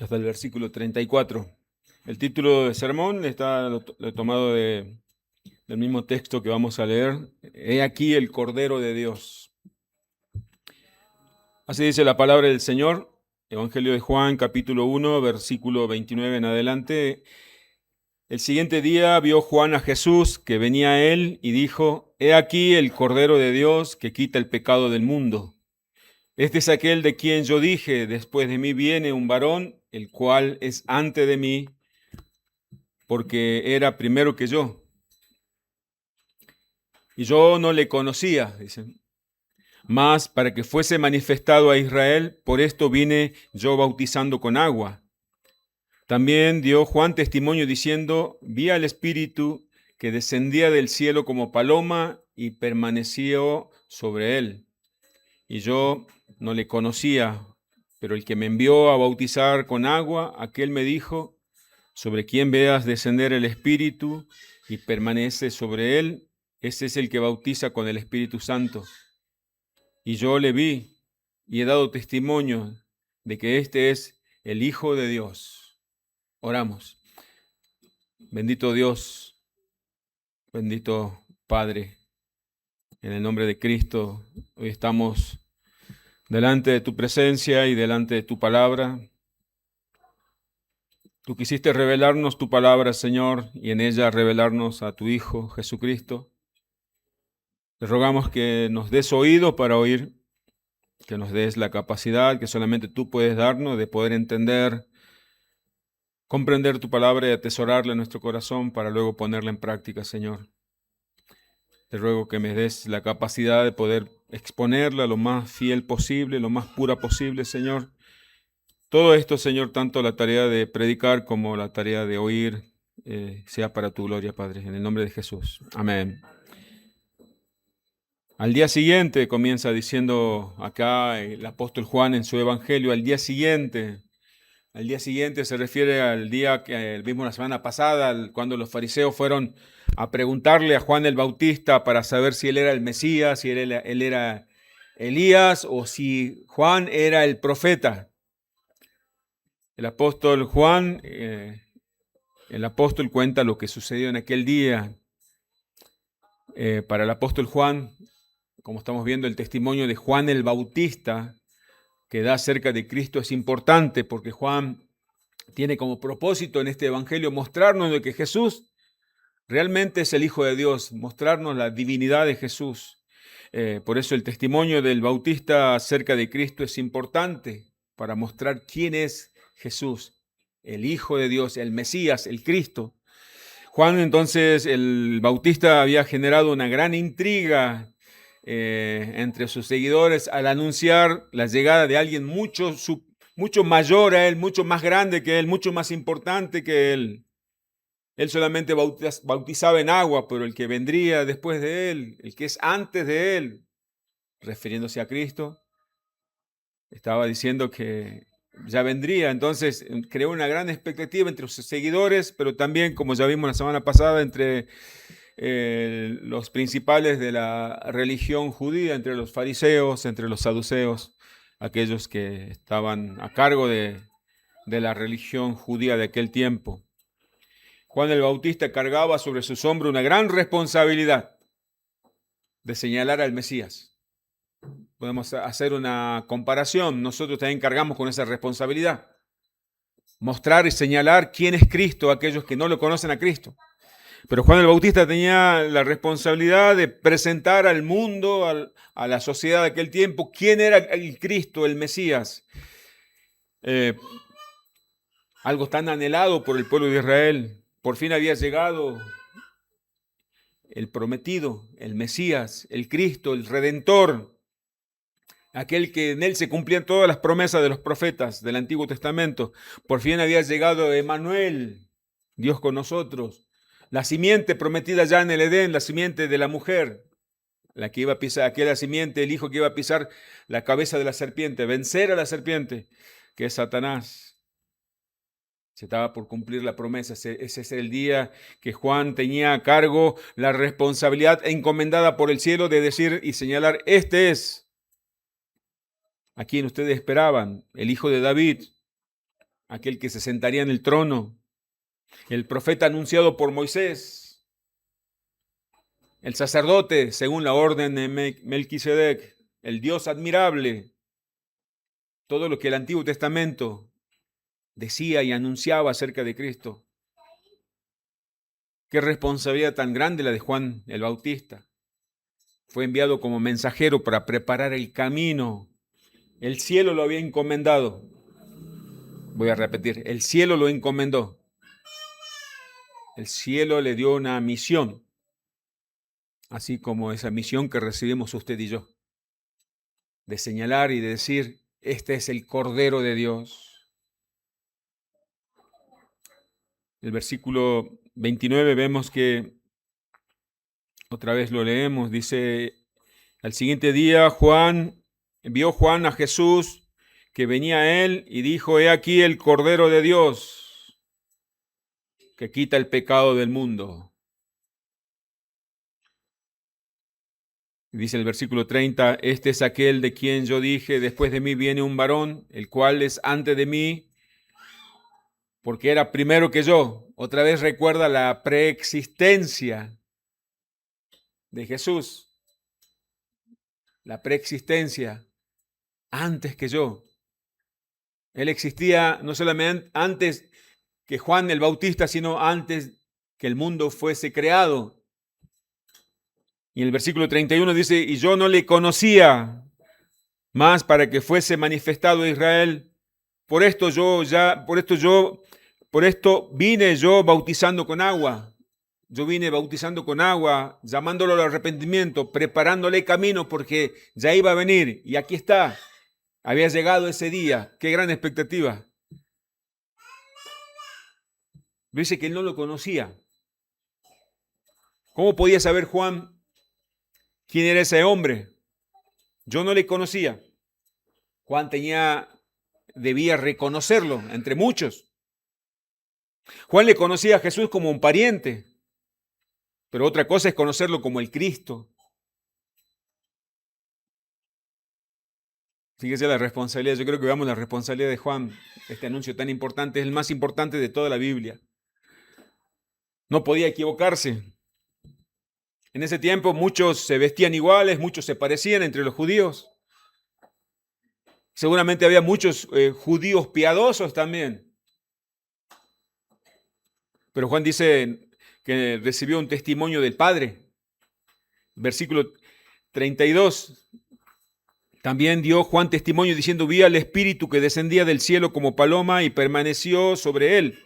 hasta el versículo 34. El título del sermón está tomado del mismo texto que vamos a leer. He aquí el Cordero de Dios. Así dice la palabra del Señor, Evangelio de Juan, capítulo 1, versículo 29 en adelante. El siguiente día vio Juan a Jesús que venía a él y dijo: He aquí el Cordero de Dios que quita el pecado del mundo. Este es aquel de quien yo dije: después de mí viene un varón, el cual es antes de mí, porque era primero que yo. Y yo no le conocía, dicen. Mas para que fuese manifestado a Israel, por esto vine yo bautizando con agua. También dio Juan testimonio diciendo: vi al Espíritu que descendía del cielo como paloma y permaneció sobre él. Y yo no le conocía, pero el que me envió a bautizar con agua, aquel me dijo: sobre quien veas descender el Espíritu y permanece sobre él, ese es el que bautiza con el Espíritu Santo. Y yo le vi y he dado testimonio de que este es el Hijo de Dios. Oramos. Bendito Dios, bendito Padre, en el nombre de Cristo, hoy estamos delante de tu presencia y delante de tu palabra. Tú quisiste revelarnos tu palabra, Señor, y en ella revelarnos a tu Hijo, Jesucristo. Te rogamos que nos des oído para oír, que nos des la capacidad que solamente tú puedes darnos de poder entender, comprender tu palabra y atesorarla en nuestro corazón para luego ponerla en práctica, Señor. Te ruego que me des la capacidad de poder exponerla lo más fiel posible, lo más pura posible, Señor. Todo esto, Señor, tanto la tarea de predicar como la tarea de oír, sea para tu gloria, Padre, en el nombre de Jesús. Amén. Al día siguiente, comienza diciendo acá el apóstol Juan en su evangelio, al día siguiente se refiere al día que vimos la semana pasada, cuando los fariseos fueron a preguntarle a Juan el Bautista para saber si él era el Mesías, si él era Elías o si Juan era el profeta. El apóstol Juan, el apóstol cuenta lo que sucedió en aquel día. Para el apóstol Juan, como estamos viendo, el testimonio de Juan el Bautista que da acerca de Cristo es importante porque Juan tiene como propósito en este evangelio mostrarnos de que Jesús realmente es el Hijo de Dios, mostrarnos la divinidad de Jesús. Por eso el testimonio del Bautista acerca de Cristo es importante para mostrar quién es Jesús, el Hijo de Dios, el Mesías, el Cristo. Juan, entonces, el Bautista había generado una gran intriga entre sus seguidores al anunciar la llegada de alguien mucho mayor a él, mucho más grande que él, mucho más importante que él. Él solamente bautizaba en agua, pero el que vendría después de él, el que es antes de él, refiriéndose a Cristo, estaba diciendo que ya vendría. Entonces creó una gran expectativa entre sus seguidores, pero también, como ya vimos la semana pasada, entre los principales de la religión judía, entre los fariseos, entre los saduceos, aquellos que estaban a cargo de la religión judía de aquel tiempo. Juan el Bautista cargaba sobre sus hombros una gran responsabilidad de señalar al Mesías. Podemos hacer una comparación. Nosotros también cargamos con esa responsabilidad. Mostrar y señalar quién es Cristo a aquellos que no lo conocen a Cristo. Pero Juan el Bautista tenía la responsabilidad de presentar al mundo, a la sociedad de aquel tiempo, quién era el Cristo, el Mesías. Algo tan anhelado por el pueblo de Israel. Por fin había llegado el prometido, el Mesías, el Cristo, el Redentor, aquel que en él se cumplían todas las promesas de los profetas del Antiguo Testamento. Por fin había llegado Emmanuel, Dios con nosotros, la simiente prometida ya en el Edén, la simiente de la mujer, la que iba a pisar, aquella simiente, el hijo que iba a pisar la cabeza de la serpiente, vencer a la serpiente, que es Satanás. Se estaba por cumplir la promesa. Ese es el día que Juan tenía a cargo la responsabilidad encomendada por el cielo de decir y señalar: este es a quien ustedes esperaban, el Hijo de David, aquel que se sentaría en el trono, el profeta anunciado por Moisés, el sacerdote según la orden de Melquisedec, el Dios admirable, todo lo que el Antiguo Testamento decía y anunciaba acerca de Cristo. Qué responsabilidad tan grande la de Juan el Bautista. Fue enviado como mensajero para preparar el camino. El cielo lo había encomendado. Voy a repetir, el cielo lo encomendó. El cielo le dio una misión, así como esa misión que recibimos usted y yo, de señalar y de decir, este es el Cordero de Dios. El versículo 29 vemos que, otra vez lo leemos, dice, al siguiente día vio Juan a Jesús que venía a él y dijo, he aquí el Cordero de Dios que quita el pecado del mundo. Dice el versículo 30, este es aquel de quien yo dije, después de mí viene un varón, el cual es antes de mí, porque era primero que yo. Otra vez recuerda la preexistencia de Jesús, la preexistencia antes que yo. Él existía no solamente antes que Juan el Bautista, sino antes que el mundo fuese creado. Y en el versículo 31 dice, y yo no le conocía, más para que fuese manifestado a Israel. Por esto vine yo bautizando con agua. Yo vine bautizando con agua, llamándolo al arrepentimiento, preparándole camino porque ya iba a venir. Y aquí está. Había llegado ese día. Qué gran expectativa. Dice que él no lo conocía. ¿Cómo podía saber Juan quién era ese hombre? Yo no le conocía. Juan debía reconocerlo entre muchos. Juan le conocía a Jesús como un pariente, pero otra cosa es conocerlo como el Cristo. Fíjese la responsabilidad, yo creo que veamos la responsabilidad de Juan. Este anuncio tan importante es el más importante de toda la Biblia. No podía equivocarse. En ese tiempo muchos se vestían iguales, muchos se parecían entre los judíos. Seguramente había muchos judíos piadosos también. Pero Juan dice que recibió un testimonio del Padre. Versículo 32. También dio Juan testimonio diciendo, vi al Espíritu que descendía del cielo como paloma y permaneció sobre él.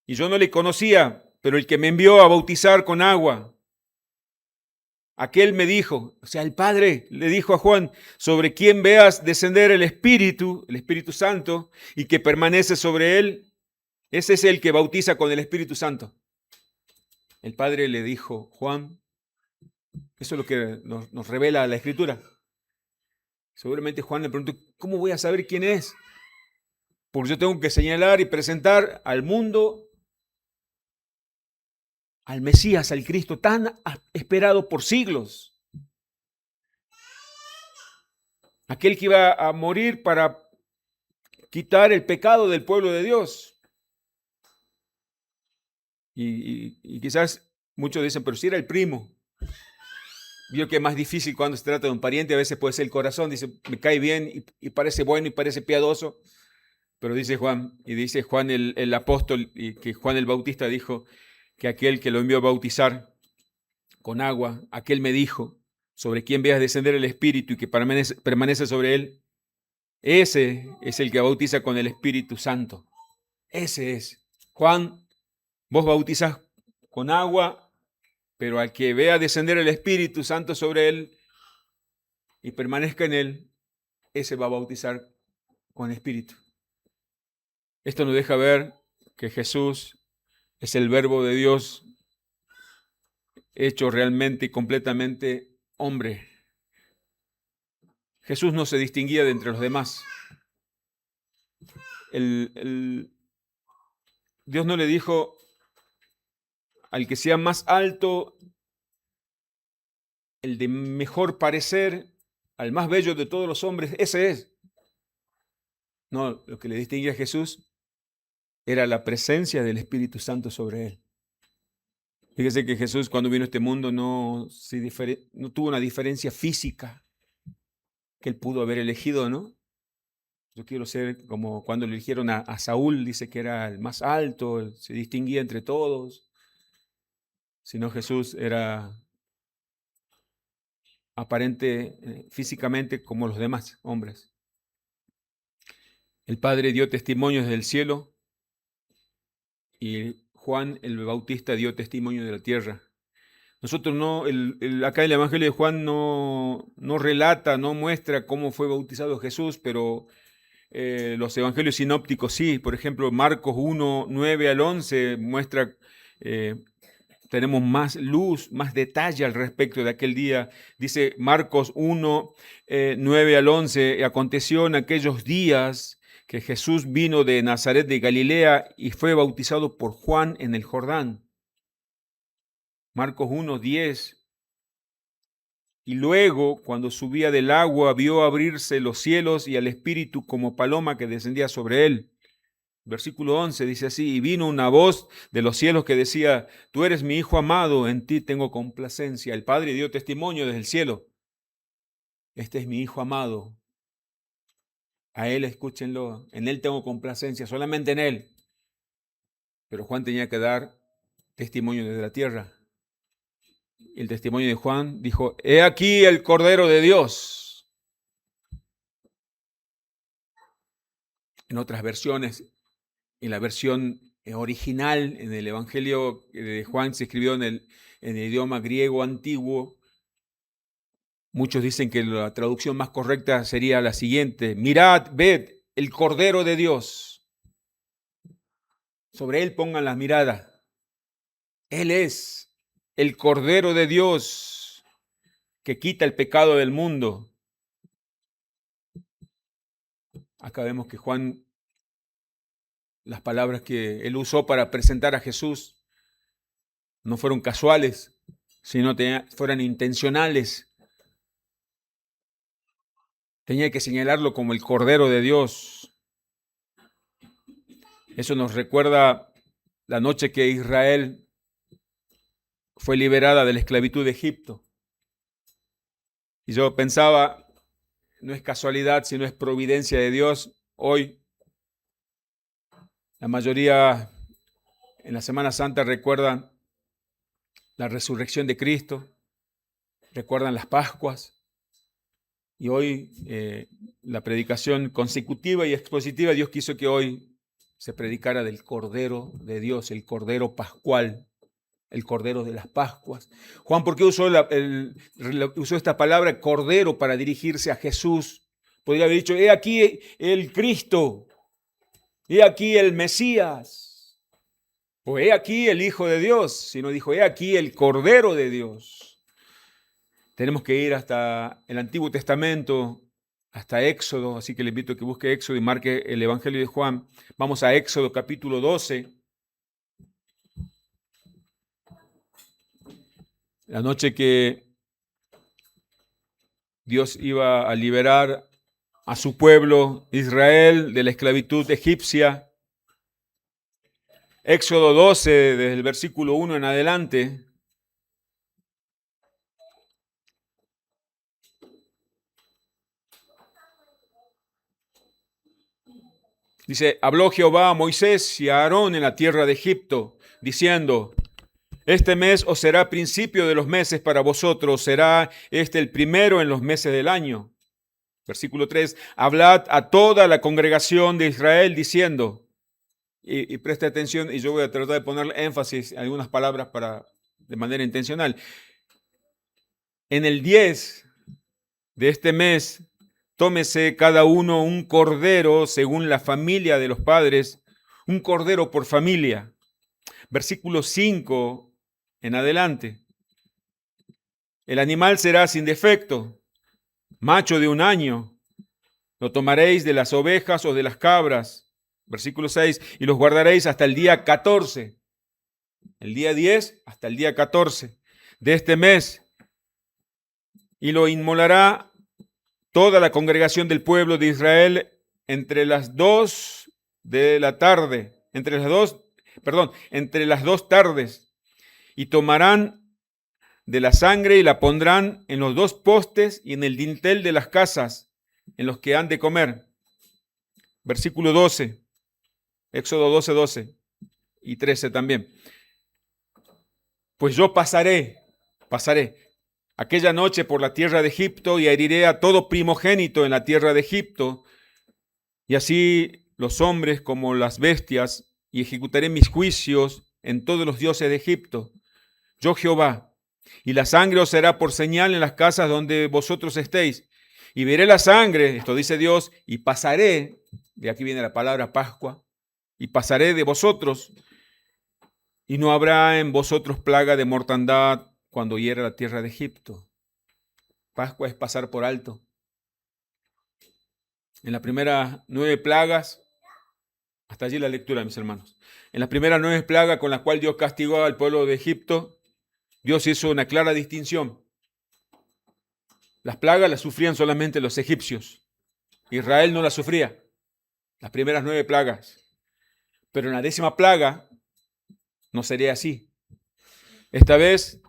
Y yo no le conocía, pero el que me envió a bautizar con agua, aquel me dijo, o sea, el Padre le dijo a Juan, sobre quien veas descender el Espíritu Santo, y que permanece sobre él, ese es el que bautiza con el Espíritu Santo. El Padre le dijo, Juan, eso es lo que nos revela la Escritura. Seguramente Juan le preguntó, ¿cómo voy a saber quién es? Porque yo tengo que señalar y presentar al mundo al Mesías, al Cristo, tan esperado por siglos. Aquel que iba a morir para quitar el pecado del pueblo de Dios. Y quizás muchos dicen, pero si era el primo. Vio que es más difícil cuando se trata de un pariente, a veces puede ser el corazón, dice, me cae bien y parece bueno y parece piadoso. Pero dice Juan el apóstol, y que Juan el Bautista dijo que aquel que lo envió a bautizar con agua, aquel me dijo, sobre quien veas descender el Espíritu y que permanece sobre él, ese es el que bautiza con el Espíritu Santo. Ese es. Juan, vos bautizás con agua, pero al que vea descender el Espíritu Santo sobre él y permanezca en él, ese va a bautizar con Espíritu. Esto nos deja ver que Jesús es el Verbo de Dios hecho realmente y completamente hombre. Jesús no se distinguía de entre los demás. Dios no le dijo al que sea más alto, el de mejor parecer, al más bello de todos los hombres, ese es. No, lo que le distinguía a Jesús era la presencia del Espíritu Santo sobre él. Fíjese que Jesús cuando vino a este mundo no tuvo una diferencia física que él pudo haber elegido, ¿no? Yo quiero ser como cuando le eligieron a Saúl, dice que era el más alto, se distinguía entre todos. Sino Jesús era aparente físicamente como los demás hombres. El Padre dio testimonio desde el cielo y Juan el Bautista dio testimonio de la tierra. Nosotros no, acá el Evangelio de Juan no relata, no muestra cómo fue bautizado Jesús, pero los evangelios sinópticos sí. Por ejemplo, Marcos 1, 9 al 11 muestra, tenemos más luz, más detalle al respecto de aquel día. Dice Marcos 1, 9 al 11, aconteció en aquellos días que Jesús vino de Nazaret de Galilea y fue bautizado por Juan en el Jordán. Marcos 1, 10. Y luego, cuando subía del agua, vio abrirse los cielos y al Espíritu como paloma que descendía sobre él. Versículo 11 dice así, y vino una voz de los cielos que decía, tú eres mi Hijo amado, en ti tengo complacencia. El Padre dio testimonio desde el cielo. Este es mi Hijo amado. A él escúchenlo, en él tengo complacencia, solamente en él. Pero Juan tenía que dar testimonio desde la tierra. El testimonio de Juan dijo, he aquí el Cordero de Dios. En otras versiones, en la versión original, en el Evangelio de Juan se escribió en el idioma griego antiguo. Muchos dicen que la traducción más correcta sería la siguiente, mirad, ved, el Cordero de Dios. Sobre él pongan la mirada. Él es el Cordero de Dios que quita el pecado del mundo. Acá vemos que Juan, las palabras que él usó para presentar a Jesús no fueron casuales, sino fueron intencionales. Tenía que señalarlo como el Cordero de Dios. Eso nos recuerda la noche que Israel fue liberada de la esclavitud de Egipto. Y yo pensaba, no es casualidad, sino es providencia de Dios. Hoy, la mayoría en la Semana Santa recuerdan la resurrección de Cristo, recuerdan las Pascuas. Y hoy la predicación consecutiva y expositiva, Dios quiso que hoy se predicara del Cordero de Dios, el Cordero Pascual, el Cordero de las Pascuas. Juan, ¿por qué usó esta palabra Cordero para dirigirse a Jesús? Podría haber dicho, he aquí el Cristo, he aquí el Mesías, o he aquí el Hijo de Dios, sino dijo, he aquí el Cordero de Dios. Tenemos que ir hasta el Antiguo Testamento, hasta Éxodo, así que le invito a que busque Éxodo y marque el Evangelio de Juan. Vamos a Éxodo capítulo 12. La noche que Dios iba a liberar a su pueblo Israel de la esclavitud egipcia. Éxodo 12, desde el versículo 1 en adelante. Dice, habló Jehová a Moisés y a Aarón en la tierra de Egipto, diciendo, este mes os será principio de los meses para vosotros, será este el primero en los meses del año. Versículo 3, hablad a toda la congregación de Israel diciendo, y preste atención, y yo voy a tratar de ponerle énfasis en algunas palabras de manera intencional. En el 10 de este mes, tómese cada uno un cordero según la familia de los padres, un cordero por familia. Versículo 5 en adelante. El animal será sin defecto, macho de 1 año. Lo tomaréis de las ovejas o de las cabras. Versículo 6. Y los guardaréis hasta el día 14. El día 10 hasta el día 14 de este mes. Y lo inmolará toda la congregación del pueblo de Israel entre las 2 de la tarde, entre las 2 tardes, y tomarán de la sangre y la pondrán en los 2 postes y en el dintel de las casas en los que han de comer. Versículo 12, Éxodo 12, 12 y 13 también. Pues yo pasaré aquella noche por la tierra de Egipto y heriré a todo primogénito en la tierra de Egipto, y así los hombres como las bestias, y ejecutaré mis juicios en todos los dioses de Egipto. Yo Jehová, y la sangre os será por señal en las casas donde vosotros estéis. Y veré la sangre, esto dice Dios, y pasaré, de aquí viene la palabra Pascua, y pasaré de vosotros, y no habrá en vosotros plaga de mortandad cuando hiera la tierra de Egipto. Pascua es pasar por alto. En las primeras 9 plagas, hasta allí la lectura, mis hermanos. En las primeras 9 plagas con las cuales Dios castigó al pueblo de Egipto, Dios hizo una clara distinción. Las plagas las sufrían solamente los egipcios. Israel no las sufría. Las primeras 9 plagas. Pero en la 10ª plaga no sería así. Esta vez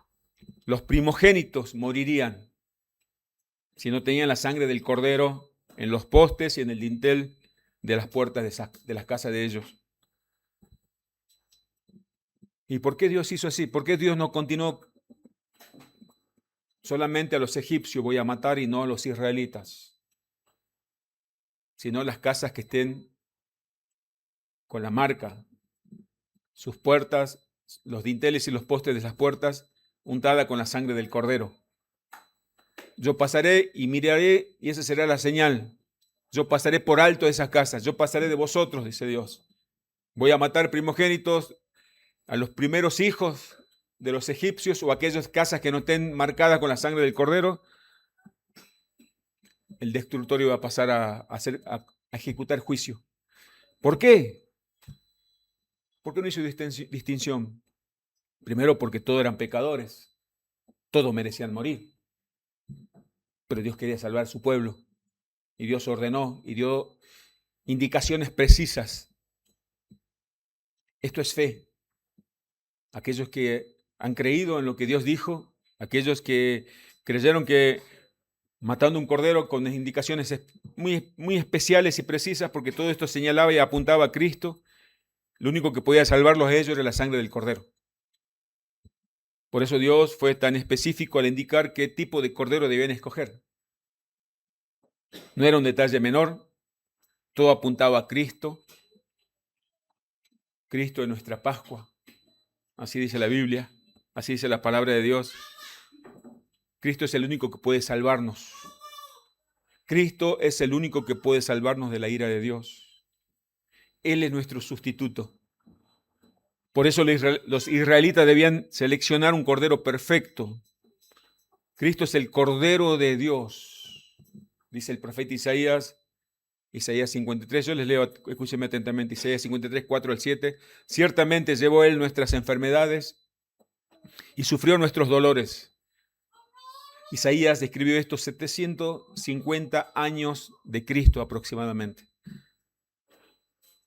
los primogénitos morirían si no tenían la sangre del cordero en los postes y en el dintel de las puertas de las casas de ellos. ¿Y por qué Dios hizo así? ¿Por qué Dios no continuó solamente a los egipcios voy a matar y no a los israelitas? Sino las casas que estén con la marca, sus puertas, los dinteles y los postes de las puertas untada con la sangre del cordero. Yo pasaré y miraré y esa será la señal. Yo pasaré por alto de esas casas, yo pasaré de vosotros, dice Dios. Voy a matar primogénitos, a los primeros hijos de los egipcios o aquellas casas que no estén marcadas con la sangre del cordero. El destructorio va a pasar a ejecutar juicio. ¿Por qué? ¿Por qué no hizo distinción? Primero porque todos eran pecadores, todos merecían morir, pero Dios quería salvar a su pueblo y Dios ordenó y dio indicaciones precisas. Esto es fe. Aquellos que han creído en lo que Dios dijo, aquellos que creyeron que matando un cordero con indicaciones muy, muy especiales y precisas, porque todo esto señalaba y apuntaba a Cristo, lo único que podía salvarlos a ellos era la sangre del cordero. Por eso Dios fue tan específico al indicar qué tipo de cordero debían escoger. No era un detalle menor, todo apuntaba a Cristo. Cristo es nuestra Pascua. Así dice la Biblia, así dice la palabra de Dios. Cristo es el único que puede salvarnos. Cristo es el único que puede salvarnos de la ira de Dios. Él es nuestro sustituto. Por eso los israelitas debían seleccionar un cordero perfecto. Cristo es el Cordero de Dios, dice el profeta Isaías 53. Yo les leo, escúchenme atentamente, Isaías 53, 4 al 7. Ciertamente llevó Él nuestras enfermedades y sufrió nuestros dolores. Isaías describió estos 750 años de Cristo aproximadamente.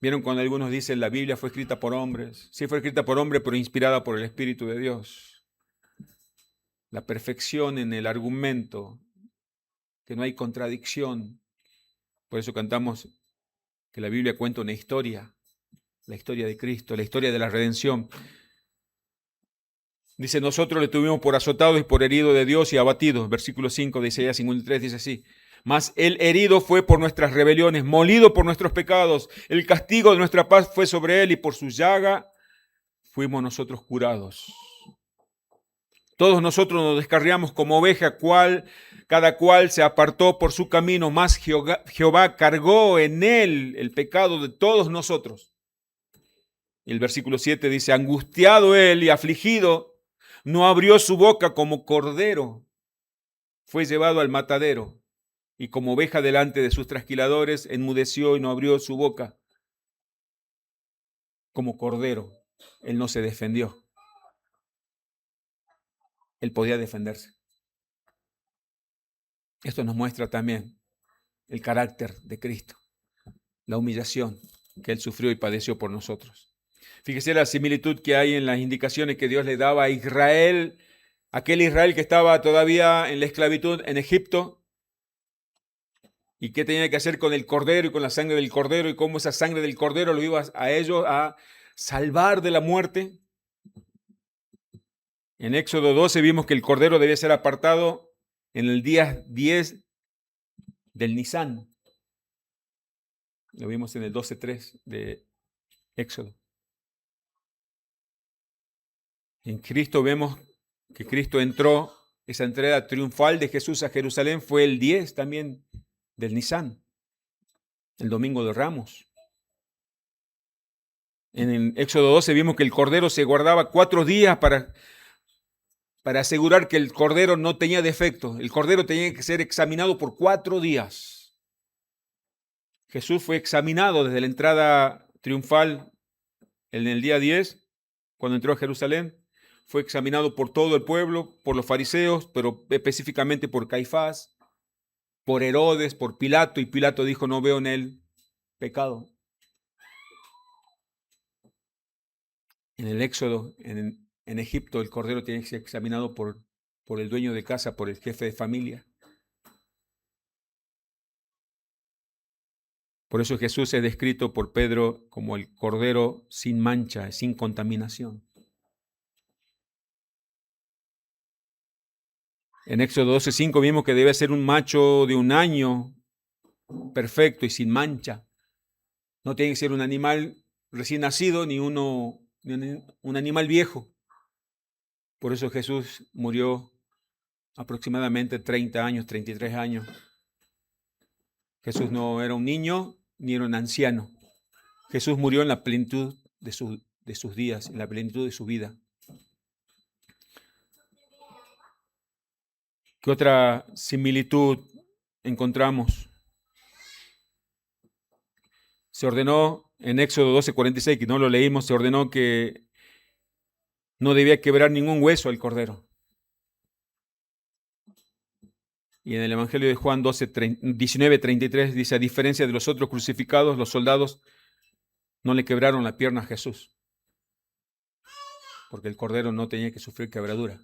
¿Vieron cuando algunos dicen la Biblia fue escrita por hombres? Sí, fue escrita por hombres, pero inspirada por el Espíritu de Dios. La perfección en el argumento, que no hay contradicción. Por eso cantamos que la Biblia cuenta una historia, la historia de Cristo, la historia de la redención. Dice, nosotros le tuvimos por azotado y por herido de Dios y abatido. Versículo 5 de Isaías 53 dice así. Mas el herido fue por nuestras rebeliones, molido por nuestros pecados. El castigo de nuestra paz fue sobre él y por su llaga fuimos nosotros curados. Todos nosotros nos descarriamos como oveja, cada cual se apartó por su camino, mas Jehová cargó en él el pecado de todos nosotros. Y el versículo 7 dice, angustiado él y afligido, no abrió su boca como cordero, fue llevado al matadero, y como oveja delante de sus trasquiladores, enmudeció y no abrió su boca. Como cordero, él no se defendió. Él podía defenderse. Esto nos muestra también el carácter de Cristo. la humillación que Él sufrió y padeció por nosotros. Fíjese la similitud que hay en las indicaciones que Dios le daba a Israel, aquel Israel que estaba todavía en la esclavitud en Egipto, y qué tenía que hacer con el cordero y con la sangre del cordero, y cómo esa sangre del cordero lo iba a ellos a salvar de la muerte. En Éxodo 12 vimos que el cordero debía ser apartado en el día 10 del Nisán. Lo vimos en el 12:3 de Éxodo. En Cristo vemos que Cristo entró, esa entrega triunfal de Jesús a Jerusalén fue el 10 también del Nisán, el domingo de Ramos. En el Éxodo 12 vimos que el cordero se guardaba 4 días para asegurar que el cordero no tenía defecto. El cordero tenía que ser examinado por 4 días. Jesús fue examinado desde la entrada triunfal en el día 10, cuando entró a Jerusalén. Fue examinado por todo el pueblo, por los fariseos, pero específicamente por Caifás, por Herodes, por Pilato, y Pilato dijo: no veo en él pecado. En el Éxodo, en Egipto, el cordero tiene que ser examinado por el dueño de casa, por el jefe de familia. Por eso Jesús es descrito por Pedro como el cordero sin mancha, sin contaminación. En Éxodo 12:5 vimos que debe ser un macho de 1 año, perfecto y sin mancha. No tiene que ser un animal recién nacido ni un animal viejo. Por eso Jesús murió aproximadamente 30 años, 33 años. Jesús no era un niño ni era un anciano. Jesús murió en la plenitud de sus días, en la plenitud de su vida. ¿Qué otra similitud encontramos? Se ordenó en Éxodo 12:46, que no lo leímos, se ordenó que no debía quebrar ningún hueso al cordero. Y en el Evangelio de Juan 19:33 dice: a diferencia de los otros crucificados, los soldados no le quebraron la pierna a Jesús, porque el cordero no tenía que sufrir quebradura.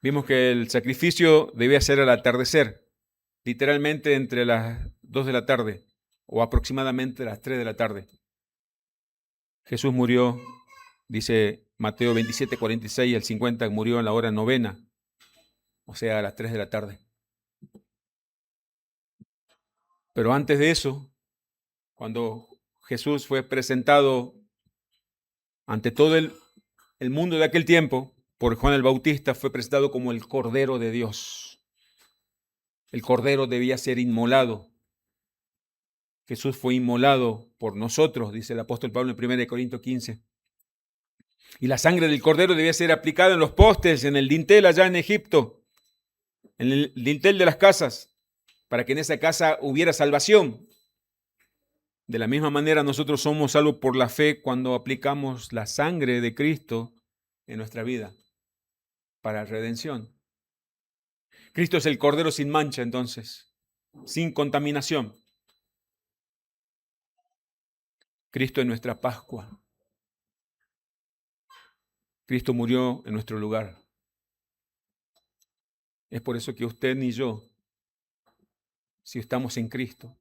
Vimos que el sacrificio debía ser al atardecer, literalmente entre las 2 de la tarde o aproximadamente las 3 de la tarde. Jesús murió, dice Mateo 27:46 al 50, murió en la hora novena, o sea, a las 3 de la tarde. Pero antes de eso, cuando Jesús fue presentado ante todo el mundo de aquel tiempo, por Juan el Bautista, fue presentado como el Cordero de Dios. El Cordero debía ser inmolado. Jesús fue inmolado por nosotros, dice el apóstol Pablo en 1 Corintios 15. Y la sangre del Cordero debía ser aplicada en los postes, en el dintel allá en Egipto, en el dintel de las casas, para que en esa casa hubiera salvación. De la misma manera, nosotros somos salvos por la fe cuando aplicamos la sangre de Cristo en nuestra vida para redención. Cristo es el Cordero sin mancha, entonces, sin contaminación. Cristo es nuestra Pascua. Cristo murió en nuestro lugar. Es por eso que usted ni yo, si estamos en Cristo,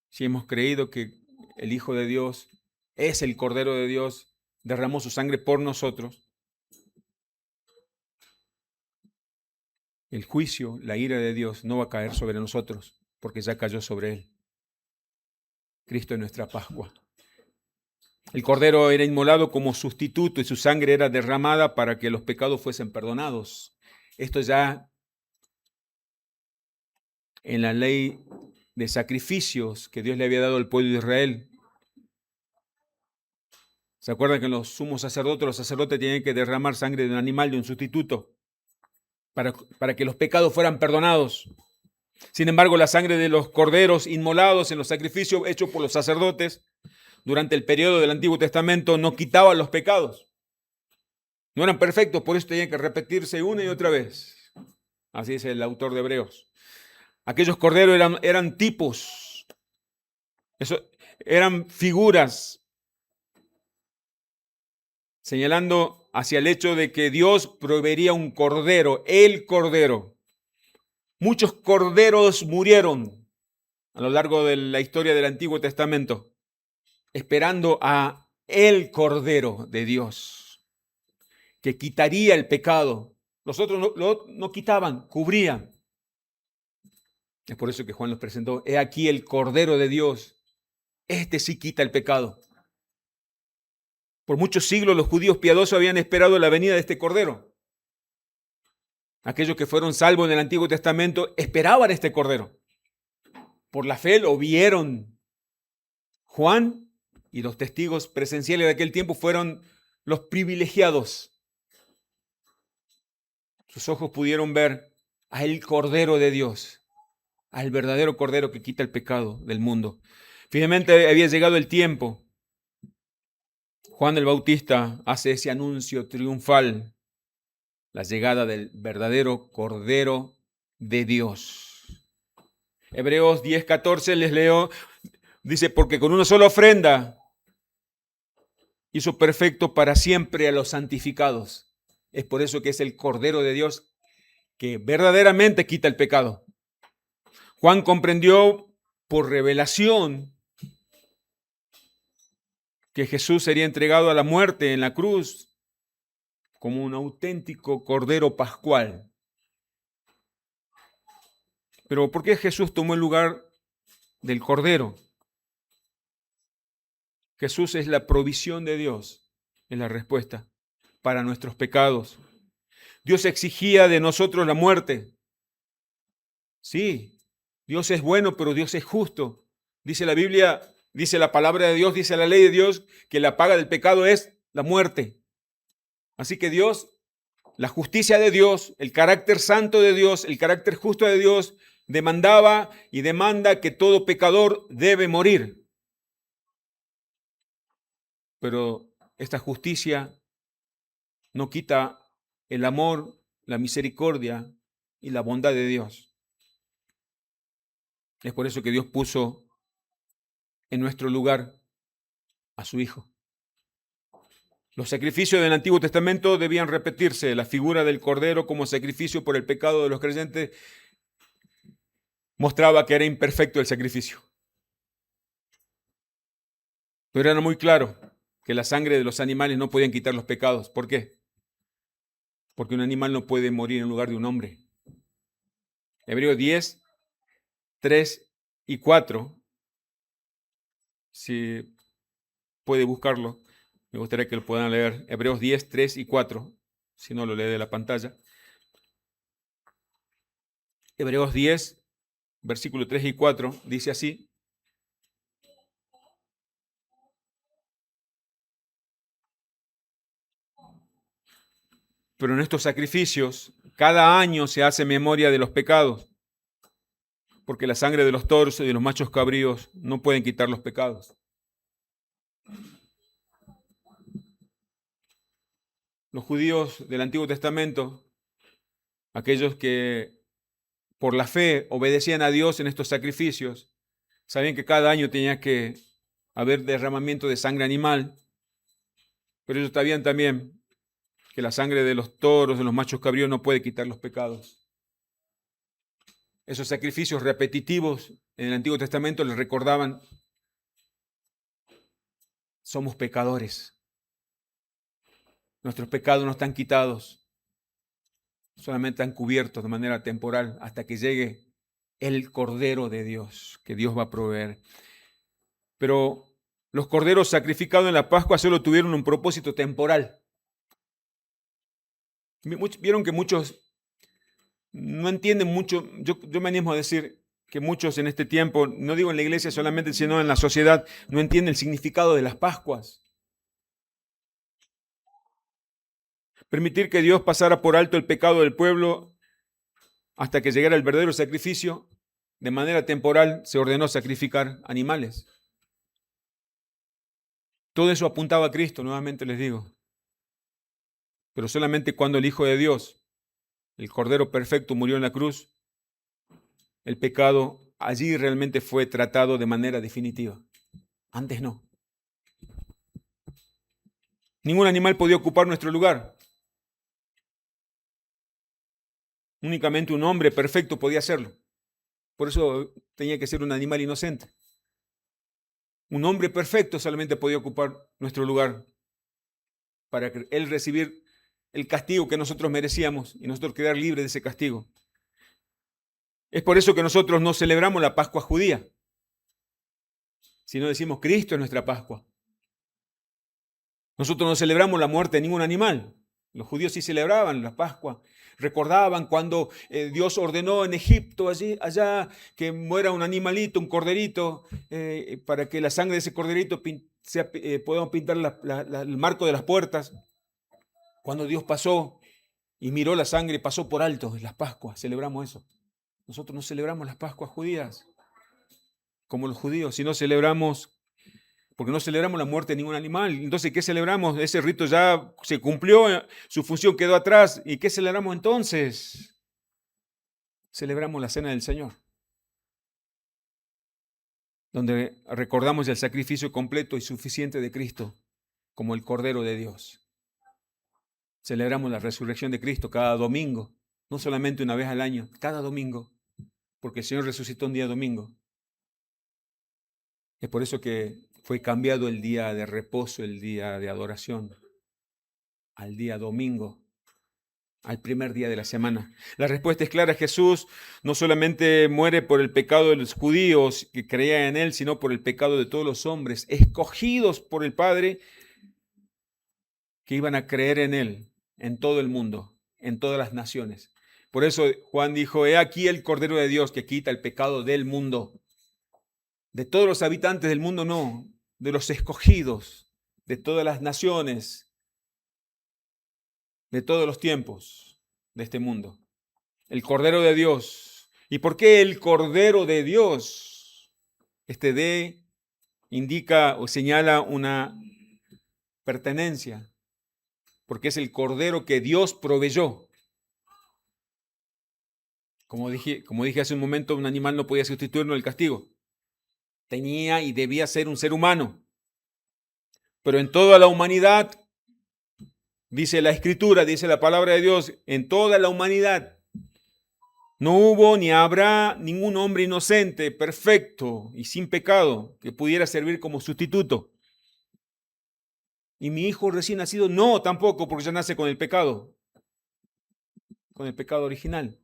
si hemos creído que el Hijo de Dios es el Cordero de Dios, derramó su sangre por nosotros, el juicio, la ira de Dios no va a caer sobre nosotros, porque ya cayó sobre Él. Cristo es nuestra Pascua. El Cordero era inmolado como sustituto y su sangre era derramada para que los pecados fuesen perdonados. Esto ya en la ley de sacrificios que Dios le había dado al pueblo de Israel. ¿Se acuerdan que los sumos sacerdotes, los sacerdotes tenían que derramar sangre de un animal, de un sustituto, para que los pecados fueran perdonados? Sin embargo, la sangre de los corderos inmolados en los sacrificios hechos por los sacerdotes durante el periodo del Antiguo Testamento no quitaba los pecados. No eran perfectos, por eso tenían que repetirse una y otra vez. Así dice el autor de Hebreos. Aquellos corderos eran tipos, eran figuras, señalando hacia el hecho de que Dios proveería un cordero, el cordero. Muchos corderos murieron a lo largo de la historia del Antiguo Testamento, esperando a el cordero de Dios, que quitaría el pecado. Los otros no quitaban, cubrían. Es por eso que Juan los presentó. He aquí el cordero de Dios. Este sí quita el pecado. Por muchos siglos los judíos piadosos habían esperado la venida de este cordero. Aquellos que fueron salvos en el Antiguo Testamento esperaban este cordero. Por la fe lo vieron. Juan y los testigos presenciales de aquel tiempo fueron los privilegiados. Sus ojos pudieron ver al Cordero de Dios, al verdadero Cordero que quita el pecado del mundo. Finalmente había llegado el tiempo. Juan el Bautista hace ese anuncio triunfal, la llegada del verdadero Cordero de Dios. Hebreos 10:14 les leo, dice, porque con una sola ofrenda hizo perfecto para siempre a los santificados. Es por eso que es el Cordero de Dios que verdaderamente quita el pecado. Juan comprendió por revelación que Jesús sería entregado a la muerte en la cruz como un auténtico Cordero pascual. Pero ¿por qué Jesús tomó el lugar del Cordero? Jesús es la provisión de Dios, es la respuesta para nuestros pecados. Dios exigía de nosotros la muerte. Sí, Dios es bueno, pero Dios es justo. Dice la Biblia, dice la palabra de Dios, dice la ley de Dios, que la paga del pecado es la muerte. Así que Dios, la justicia de Dios, el carácter santo de Dios, el carácter justo de Dios, demandaba y demanda que todo pecador debe morir. Pero esta justicia no quita el amor, la misericordia y la bondad de Dios. Es por eso que Dios puso en nuestro lugar a su Hijo. Los sacrificios del Antiguo Testamento debían repetirse. La figura del Cordero como sacrificio por el pecado de los creyentes mostraba que era imperfecto el sacrificio. Pero era muy claro que la sangre de los animales no podían quitar los pecados. ¿Por qué? Porque un animal no puede morir en lugar de un hombre. Hebreos 10, 3 y 4. Si puede buscarlo, me gustaría que lo puedan leer. Hebreos 10, 3 y 4. Si no, lo lee de la pantalla. Hebreos 10, versículos 3 y 4, dice así. Pero en estos sacrificios, cada año se hace memoria de los pecados, porque la sangre de los toros y de los machos cabríos no pueden quitar los pecados. Los judíos del Antiguo Testamento, aquellos que por la fe obedecían a Dios en estos sacrificios, sabían que cada año tenía que haber derramamiento de sangre animal, pero ellos sabían también que la sangre de los toros, de los machos cabríos no puede quitar los pecados. Esos sacrificios repetitivos en el Antiguo Testamento les recordaban, somos pecadores. Nuestros pecados no están quitados, solamente están cubiertos de manera temporal hasta que llegue el Cordero de Dios, que Dios va a proveer. Pero los corderos sacrificados en la Pascua solo tuvieron un propósito temporal. Vieron que muchos no entienden mucho, yo me animo a decir que muchos en este tiempo, no digo en la iglesia solamente, sino en la sociedad, no entienden el significado de las Pascuas. Permitir que Dios pasara por alto el pecado del pueblo hasta que llegara el verdadero sacrificio, de manera temporal se ordenó sacrificar animales. Todo eso apuntaba a Cristo, nuevamente les digo. Pero solamente cuando el Hijo de Dios, el Cordero perfecto, murió en la cruz, el pecado allí realmente fue tratado de manera definitiva. Antes no. Ningún animal podía ocupar nuestro lugar. Únicamente un hombre perfecto podía hacerlo. Por eso tenía que ser un animal inocente. Un hombre perfecto solamente podía ocupar nuestro lugar para él recibir el castigo que nosotros merecíamos y nosotros quedar libres de ese castigo. Es por eso que nosotros no celebramos la Pascua judía, sino decimos Cristo es nuestra Pascua. Nosotros no celebramos la muerte de ningún animal. Los judíos sí celebraban la Pascua. Recordaban cuando Dios ordenó en Egipto, allá, que muera un animalito, un corderito, para que la sangre de ese corderito podamos pintar el marco de las puertas. Cuando Dios pasó y miró la sangre, pasó por alto en las Pascuas. Celebramos eso. Nosotros no celebramos las Pascuas judías como los judíos, sino celebramos, porque no celebramos la muerte de ningún animal. Entonces, ¿qué celebramos? Ese rito ya se cumplió, su función quedó atrás. ¿Y qué celebramos entonces? Celebramos la cena del Señor, donde recordamos el sacrificio completo y suficiente de Cristo como el Cordero de Dios. Celebramos la resurrección de Cristo cada domingo, no solamente una vez al año, cada domingo, porque el Señor resucitó un día domingo. Es por eso que fue cambiado el día de reposo, el día de adoración, al día domingo, al primer día de la semana. La respuesta es clara: Jesús no solamente muere por el pecado de los judíos que creían en Él, sino por el pecado de todos los hombres, escogidos por el Padre, que iban a creer en Él, en todo el mundo, en todas las naciones. Por eso Juan dijo: he aquí el Cordero de Dios que quita el pecado del mundo. De todos los habitantes del mundo no, de los escogidos, de todas las naciones, de todos los tiempos de este mundo. El Cordero de Dios. ¿Y por qué el Cordero de Dios? Este D indica o señala una pertenencia, porque es el Cordero que Dios proveyó. Como dije hace un momento, un animal no podía sustituirnos el castigo. Tenía y debía ser un ser humano. Pero en toda la humanidad, dice la Escritura, dice la palabra de Dios, en toda la humanidad no hubo ni habrá ningún hombre inocente, perfecto y sin pecado que pudiera servir como sustituto. ¿Y mi hijo recién nacido? No, tampoco, porque ya nace con el pecado original.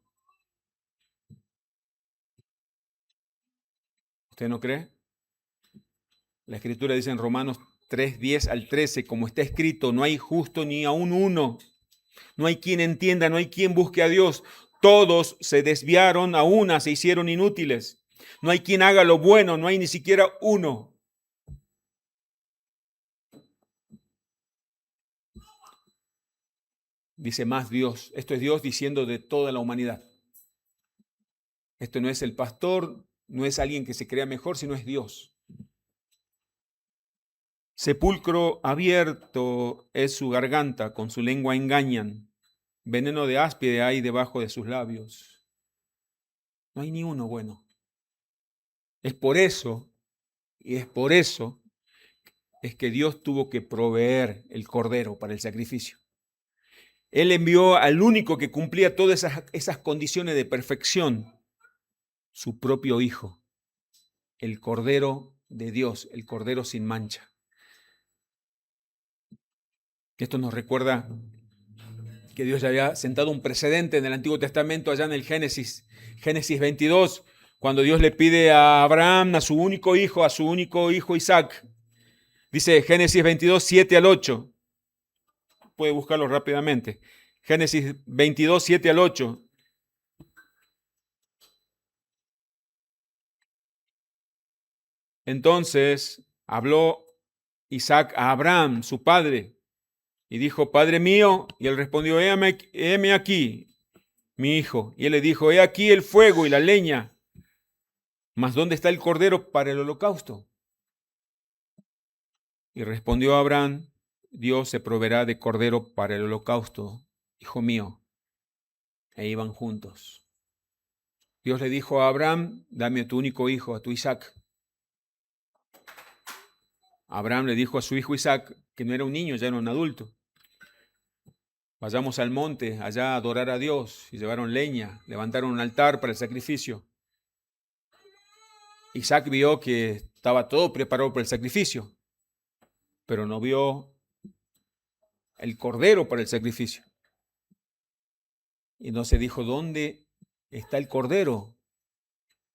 ¿Usted no cree? La Escritura dice en Romanos 3, 10 al 13, como está escrito, no hay justo ni aun uno. No hay quien entienda, no hay quien busque a Dios. Todos se desviaron, a una se hicieron inútiles. No hay quien haga lo bueno, no hay ni siquiera uno. Dice más Dios. Esto es Dios diciendo de toda la humanidad. Esto no es el pastor, no es alguien que se crea mejor, sino es Dios. Sepulcro abierto es su garganta, con su lengua engañan. Veneno de áspide hay debajo de sus labios. No hay ni uno bueno. Es por eso es que Dios tuvo que proveer el cordero para el sacrificio. Él envió al único que cumplía todas esas condiciones de perfección, su propio Hijo, el Cordero de Dios, el Cordero sin mancha. Esto nos recuerda que Dios ya había sentado un precedente en el Antiguo Testamento, allá en el Génesis 22, cuando Dios le pide a Abraham, a su único hijo Isaac. Dice Génesis 22, 7 al 8. Puede buscarlo rápidamente. Génesis 22, 7 al 8. Entonces habló Isaac a Abraham, su padre, y dijo: Padre mío. Y él respondió: heme aquí, mi hijo. Y él le dijo: he aquí el fuego y la leña, mas ¿dónde está el cordero para el holocausto? Y respondió Abraham: Dios se proveerá de cordero para el holocausto, hijo mío. E iban juntos. Dios le dijo a Abraham, dame a tu único hijo, a tu Isaac. Abraham le dijo a su hijo Isaac, que no era un niño, ya era un adulto. Vayamos al monte, allá a adorar a Dios. Y llevaron leña, levantaron un altar para el sacrificio. Isaac vio que estaba todo preparado para el sacrificio, pero no vio el cordero para el sacrificio. Y no se dijo, ¿dónde está el cordero?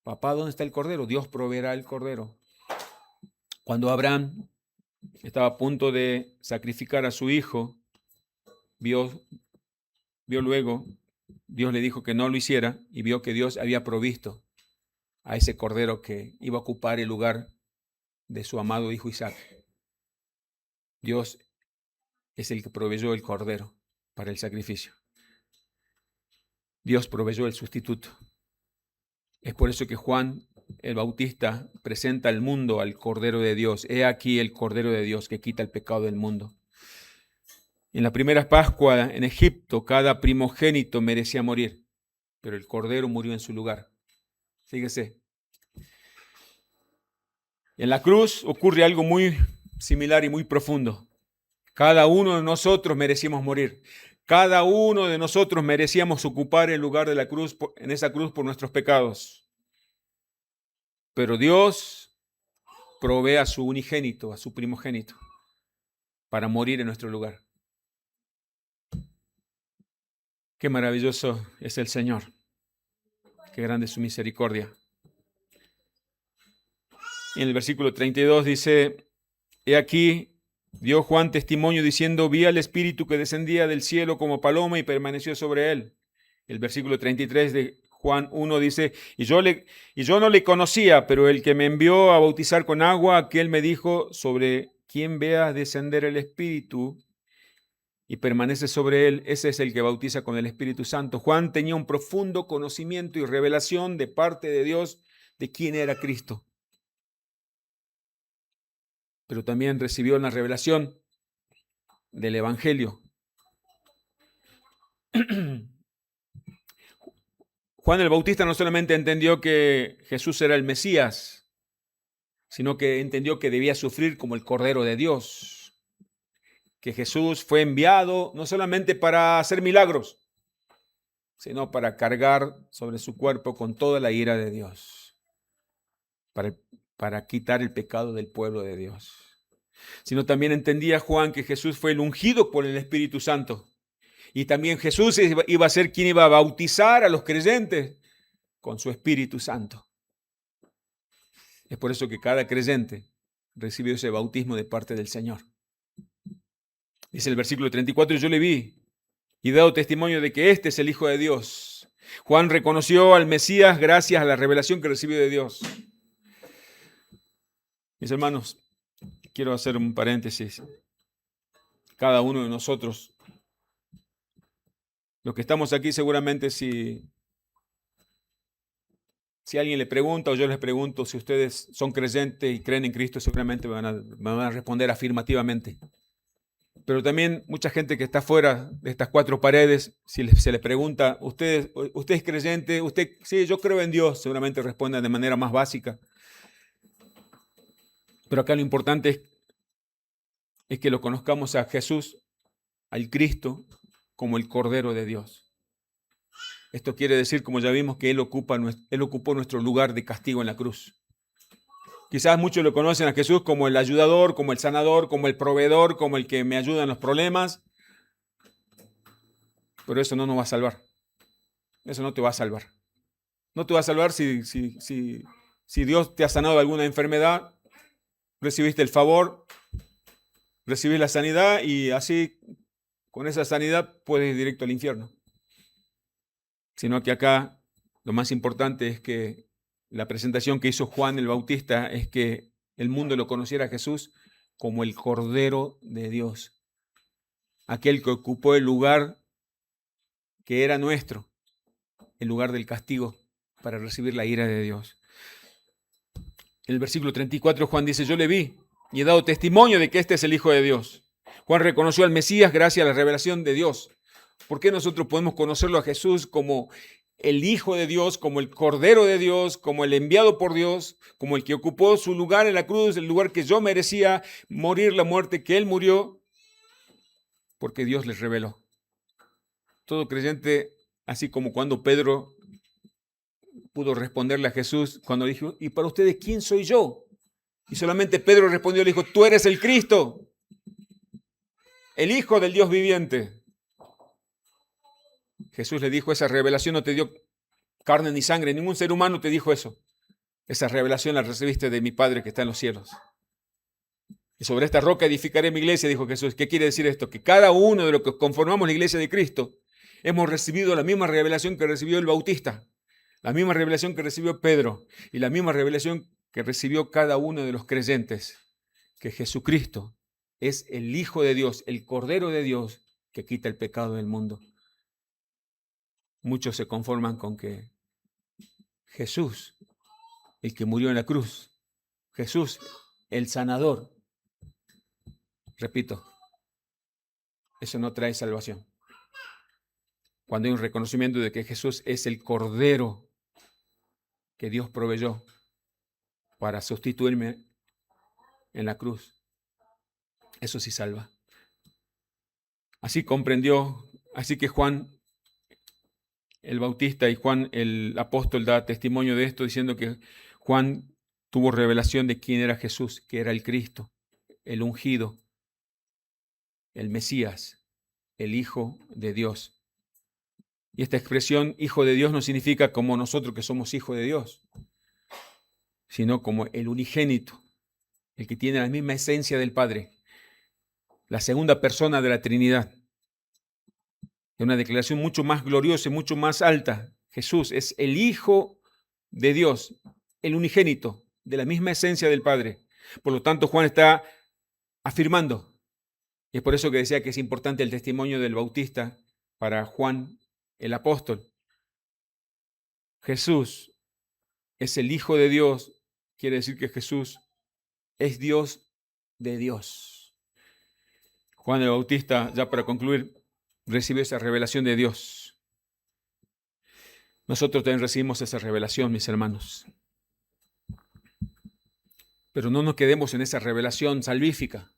Papá, ¿dónde está el cordero? Dios proveerá el cordero. Cuando Abraham estaba a punto de sacrificar a su hijo, vio luego, Dios le dijo que no lo hiciera y vio que Dios había provisto a ese cordero que iba a ocupar el lugar de su amado hijo Isaac. Dios es el que proveyó el cordero para el sacrificio. Dios proveyó el sustituto. Es por eso que Juan el Bautista presenta al mundo al Cordero de Dios. He aquí el Cordero de Dios que quita el pecado del mundo. En la primera Pascua en Egipto, cada primogénito merecía morir, pero el Cordero murió en su lugar. Fíjese. En la cruz ocurre algo muy similar y muy profundo. Cada uno de nosotros merecíamos morir. Cada uno de nosotros merecíamos ocupar el lugar de la cruz, en esa cruz por nuestros pecados. Pero Dios provee a su unigénito, a su primogénito, para morir en nuestro lugar. Qué maravilloso es el Señor. Qué grande es su misericordia. En el versículo 32 dice, he aquí, dio Juan testimonio diciendo, vi al Espíritu que descendía del cielo como paloma y permaneció sobre él. El versículo 33 de Juan 1 dice, y yo no le conocía, pero el que me envió a bautizar con agua, aquel me dijo, sobre quien veas descender el Espíritu y permanece sobre él, ese es el que bautiza con el Espíritu Santo. Juan tenía un profundo conocimiento y revelación de parte de Dios de quién era Cristo. Pero también recibió una revelación del Evangelio. Juan el Bautista no solamente entendió que Jesús era el Mesías, sino que entendió que debía sufrir como el Cordero de Dios. Que Jesús fue enviado no solamente para hacer milagros, sino para cargar sobre su cuerpo con toda la ira de Dios, para quitar el pecado del pueblo de Dios. Sino también entendía Juan que Jesús fue el ungido por el Espíritu Santo. Y también Jesús iba a ser quien iba a bautizar a los creyentes con su Espíritu Santo. Es por eso que cada creyente recibió ese bautismo de parte del Señor. Dice el versículo 34, yo le vi y he dado testimonio de que este es el Hijo de Dios. Juan reconoció al Mesías gracias a la revelación que recibió de Dios. Mis hermanos, quiero hacer un paréntesis. Cada uno de nosotros, los que estamos aquí, seguramente si alguien le pregunta o yo les pregunto si ustedes son creyentes y creen en Cristo, seguramente me van a responder afirmativamente. Pero también mucha gente que está fuera de estas cuatro paredes, si se les pregunta, ¿usted es creyente? Sí, yo creo en Dios, seguramente respondan de manera más básica. Pero acá lo importante es que lo conozcamos a Jesús, al Cristo, como el Cordero de Dios. Esto quiere decir, como ya vimos, que Él ocupó nuestro lugar de castigo en la cruz. Quizás muchos lo conocen a Jesús como el ayudador, como el sanador, como el proveedor, como el que me ayuda en los problemas. Pero eso no nos va a salvar. Eso no te va a salvar. No te va a salvar si Dios te ha sanado de alguna enfermedad, recibiste el favor, recibís la sanidad y así con esa sanidad puedes ir directo al infierno. Sino que acá lo más importante es que la presentación que hizo Juan el Bautista es que el mundo lo conociera a Jesús como el Cordero de Dios. Aquel que ocupó el lugar que era nuestro, el lugar del castigo para recibir la ira de Dios. En el versículo 34 Juan dice, yo le vi y he dado testimonio de que este es el Hijo de Dios. Juan reconoció al Mesías gracias a la revelación de Dios. ¿Por qué nosotros podemos conocerlo a Jesús como el Hijo de Dios, como el Cordero de Dios, como el enviado por Dios, como el que ocupó su lugar en la cruz, el lugar que yo merecía morir, la muerte que Él murió, porque Dios les reveló. Todo creyente, así como cuando Pedro pudo responderle a Jesús, cuando dijo, ¿y para ustedes quién soy yo? Y solamente Pedro respondió, le dijo, tú eres el Cristo, el Hijo del Dios viviente. Jesús le dijo, esa revelación no te dio carne ni sangre, ningún ser humano te dijo eso. Esa revelación la recibiste de mi Padre que está en los cielos. Y sobre esta roca edificaré mi iglesia, dijo Jesús. ¿Qué quiere decir esto? Que cada uno de los que conformamos la iglesia de Cristo hemos recibido la misma revelación que recibió el Bautista, la misma revelación que recibió Pedro y la misma revelación que recibió cada uno de los creyentes, que Jesucristo es el Hijo de Dios, el Cordero de Dios que quita el pecado del mundo. Muchos se conforman con que Jesús, el que murió en la cruz, Jesús, el sanador. Repito, eso no trae salvación. Cuando hay un reconocimiento de que Jesús es el Cordero que Dios proveyó para sustituirme en la cruz, eso sí salva. Así comprendió, así que Juan el Bautista y Juan el apóstol da testimonio de esto, diciendo que Juan tuvo revelación de quién era Jesús, que era el Cristo, el ungido, el Mesías, el Hijo de Dios. Y esta expresión, Hijo de Dios, no significa como nosotros que somos hijos de Dios, sino como el unigénito, el que tiene la misma esencia del Padre, la segunda persona de la Trinidad. Es una declaración mucho más gloriosa y mucho más alta. Jesús es el Hijo de Dios, el unigénito, de la misma esencia del Padre. Por lo tanto, Juan está afirmando, y es por eso que decía que es importante el testimonio del Bautista para Juan el apóstol. Jesús es el Hijo de Dios, quiere decir que Jesús es Dios de Dios. Juan el Bautista, ya para concluir, recibió esa revelación de Dios. Nosotros también recibimos esa revelación, mis hermanos. Pero no nos quedemos en esa revelación salvífica.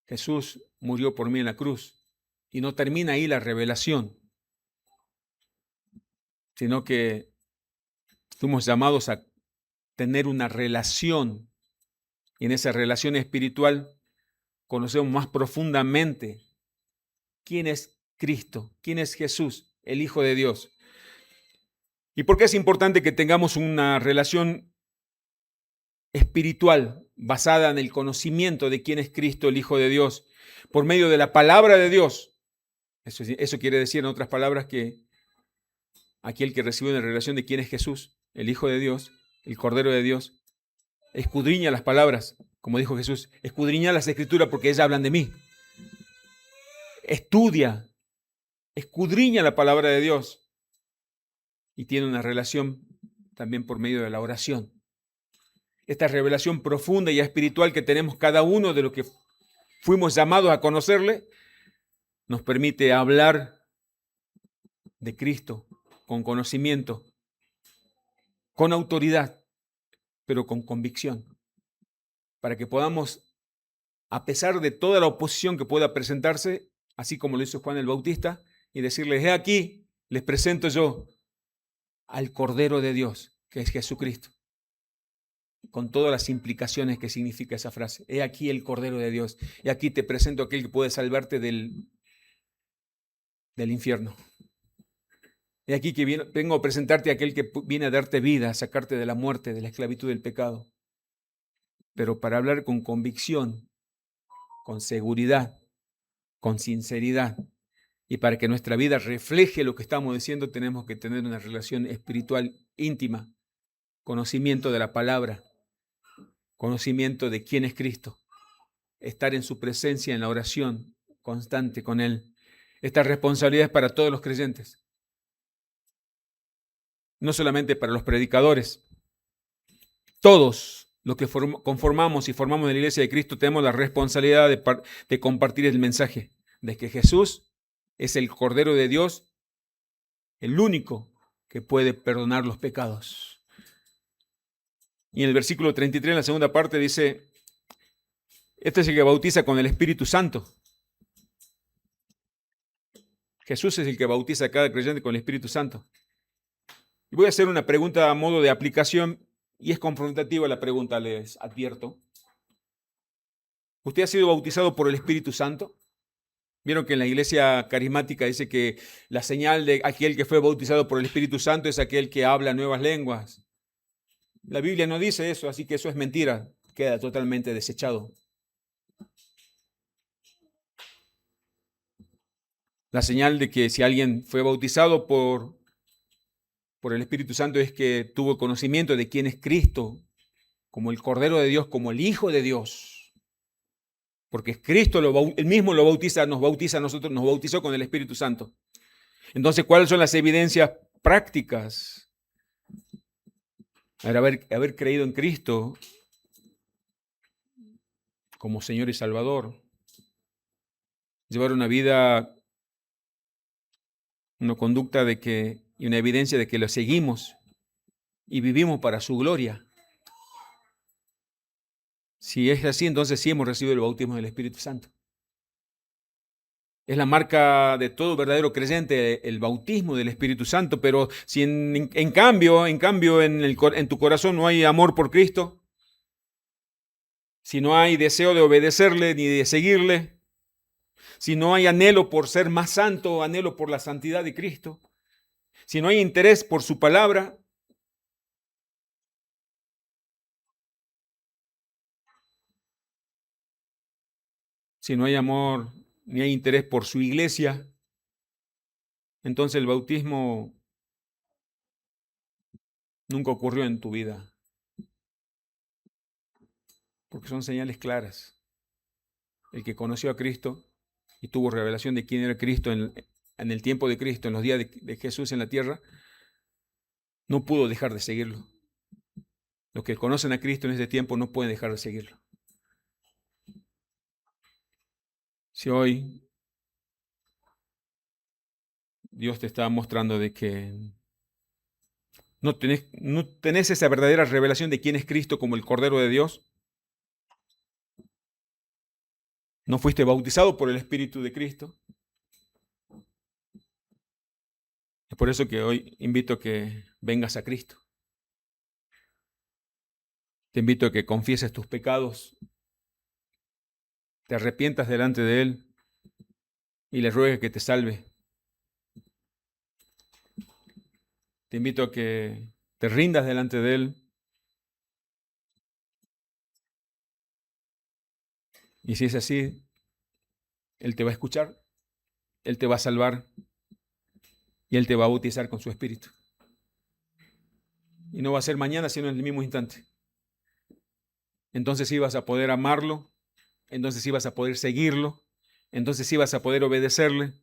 Jesús murió por mí en la cruz y no termina ahí la revelación, sino que fuimos llamados a tener una relación, y en esa relación espiritual conocemos más profundamente quién es Cristo, quién es Jesús, el Hijo de Dios. ¿Y por qué es importante que tengamos una relación espiritual basada en el conocimiento de quién es Cristo, el Hijo de Dios, por medio de la palabra de Dios? Eso quiere decir, en otras palabras, que aquel que recibe una revelación de quién es Jesús, el Hijo de Dios, el Cordero de Dios, escudriña las palabras, como dijo Jesús, escudriña las Escrituras porque ellas hablan de mí. Estudia, escudriña la palabra de Dios y tiene una relación también por medio de la oración. Esta revelación profunda y espiritual que tenemos cada uno de los que fuimos llamados a conocerle, nos permite hablar de Cristo con conocimiento, con autoridad, pero con convicción, para que podamos, a pesar de toda la oposición que pueda presentarse, así como lo hizo Juan el Bautista, y decirles, he aquí, les presento yo al Cordero de Dios, que es Jesucristo, con todas las implicaciones que significa esa frase. He aquí el Cordero de Dios, y aquí te presento a aquel que puede salvarte del infierno. He aquí que vengo a presentarte a aquel que viene a darte vida, a sacarte de la muerte, de la esclavitud del pecado. Pero para hablar con convicción, con seguridad, con sinceridad, y para que nuestra vida refleje lo que estamos diciendo, tenemos que tener una relación espiritual íntima, conocimiento de la palabra, conocimiento de quién es Cristo, estar en su presencia en la oración constante con Él. Esta responsabilidad es para todos los creyentes, no solamente para los predicadores. Todos los que conformamos y formamos la iglesia de Cristo tenemos la responsabilidad de compartir el mensaje de que Jesús Es el Cordero de Dios, el único que puede perdonar los pecados. Y en el versículo 33, en la segunda parte, dice, este es el que bautiza con el Espíritu Santo. Jesús es el que bautiza a cada creyente con el Espíritu Santo. Y voy a hacer una pregunta a modo de aplicación, y es confrontativa la pregunta, les advierto. ¿Usted ha sido bautizado por el Espíritu Santo? Vieron que en la iglesia carismática dice que la señal de aquel que fue bautizado por el Espíritu Santo es aquel que habla nuevas lenguas. La Biblia no dice eso, así que eso es mentira. Queda totalmente desechado. La señal de que si alguien fue bautizado por el Espíritu Santo es que tuvo conocimiento de quién es Cristo, como el Cordero de Dios, como el Hijo de Dios. Porque Cristo él mismo lo bautiza, nos bautiza a nosotros, nos bautizó con el Espíritu Santo. Entonces, ¿cuáles son las evidencias prácticas? Haber creído en Cristo como Señor y Salvador. Llevar una vida, una conducta y una evidencia de que lo seguimos y vivimos para su gloria. Si es así, entonces sí hemos recibido el bautismo del Espíritu Santo. Es la marca de todo verdadero creyente, el bautismo del Espíritu Santo, pero si en cambio en tu corazón no hay amor por Cristo, si no hay deseo de obedecerle ni de seguirle, si no hay anhelo por ser más santo, anhelo por la santidad de Cristo, si no hay interés por su palabra, si no hay amor ni hay interés por su iglesia, entonces el bautismo nunca ocurrió en tu vida, porque son señales claras. El que conoció a Cristo y tuvo revelación de quién era Cristo en el tiempo de Cristo, en los días de Jesús en la tierra, no pudo dejar de seguirlo. Los que conocen a Cristo en este tiempo no pueden dejar de seguirlo. Si hoy Dios te está mostrando de que no tenés esa verdadera revelación de quién es Cristo como el Cordero de Dios, no fuiste bautizado por el Espíritu de Cristo, es por eso que hoy invito a que vengas a Cristo. Te invito a que confieses tus pecados, te arrepientas delante de Él y le ruegues que te salve. Te invito a que te rindas delante de Él. Y si es así, Él te va a escuchar, Él te va a salvar y Él te va a bautizar con su Espíritu. Y no va a ser mañana, sino en el mismo instante. Entonces sí vas a poder amarlo, entonces sí vas a poder seguirlo, entonces sí vas a poder obedecerle,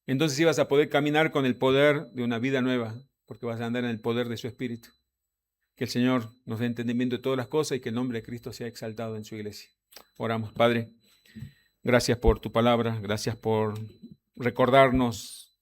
entonces sí vas a poder caminar con el poder de una vida nueva, porque vas a andar en el poder de su Espíritu. Que el Señor nos dé entendimiento de todas las cosas y que el nombre de Cristo sea exaltado en su iglesia. Oramos, Padre. Gracias por tu palabra, gracias por recordarnos